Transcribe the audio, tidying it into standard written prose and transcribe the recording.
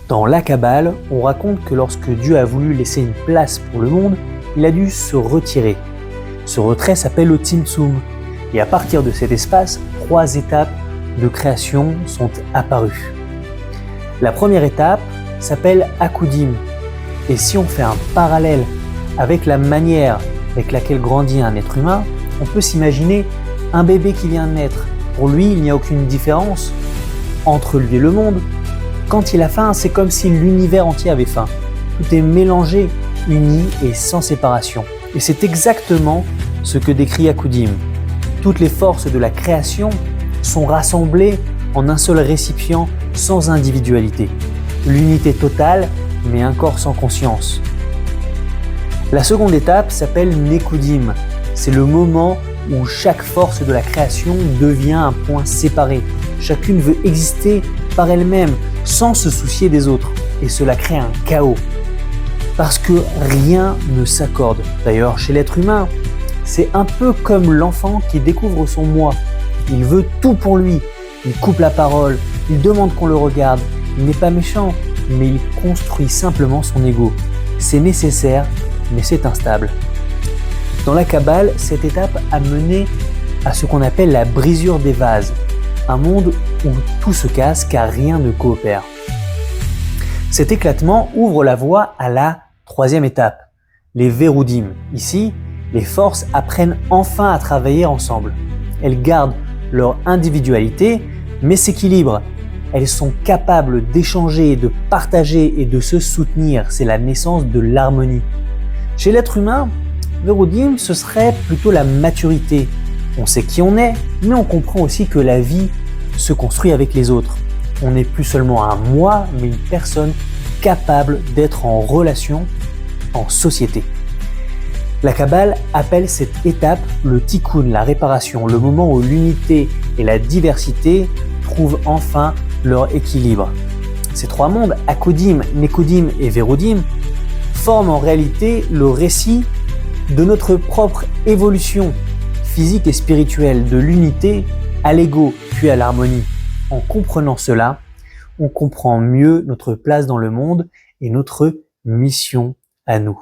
Dans la Kabbale, on raconte que lorsque Dieu a voulu laisser une place pour le monde, il a dû se retirer. Ce retrait s'appelle le Tzimtzum. Et à partir de cet espace, 3 étapes de création sont apparues. La première étape s'appelle Akudim. Et si on fait un parallèle avec la manière avec laquelle grandit un être humain, on peut s'imaginer un bébé qui vient de naître. Pour lui, il n'y a aucune différence entre lui et le monde. Quand il a faim, c'est comme si l'univers entier avait faim. Tout est mélangé, uni et sans séparation. Et c'est exactement ce que décrit Akudim. Toutes les forces de la création sont rassemblées en un seul récipient sans individualité. L'unité totale, mais un corps sans conscience. La seconde étape s'appelle Nekudim. C'est le moment où chaque force de la création devient un point séparé. Chacune veut exister par elle-même, sans se soucier des autres. Et cela crée un chaos. Parce que rien ne s'accorde. D'ailleurs, chez l'être humain, c'est un peu comme l'enfant qui découvre son moi. Il veut tout pour lui. Il coupe la parole, il demande qu'on le regarde. Il n'est pas méchant, mais il construit simplement son ego. C'est nécessaire, mais c'est instable. Dans la Kabbale, cette étape a mené à ce qu'on appelle la brisure des vases. Un monde où tout se casse car rien ne coopère. Cet éclatement ouvre la voie à la troisième étape, les Verudim. Ici, les forces apprennent enfin à travailler ensemble. Elles gardent leur individualité, mais s'équilibrent. Elles sont capables d'échanger, de partager et de se soutenir. C'est la naissance de l'harmonie. Chez l'être humain, Verudim, ce serait plutôt la maturité. On sait qui on est, mais on comprend aussi que la vie se construit avec les autres. On n'est plus seulement un moi, mais une personne capable d'être en relation, en société. La Kabbale appelle cette étape le tikkun, la réparation, le moment où l'unité et la diversité trouvent enfin leur équilibre. Ces 3 mondes, Akudim, Nekudim et Verudim, forment en réalité le récit de notre propre évolution physique et spirituelle, de l'unité à l'ego puis à l'harmonie. En comprenant cela, on comprend mieux notre place dans le monde et notre mission à nous.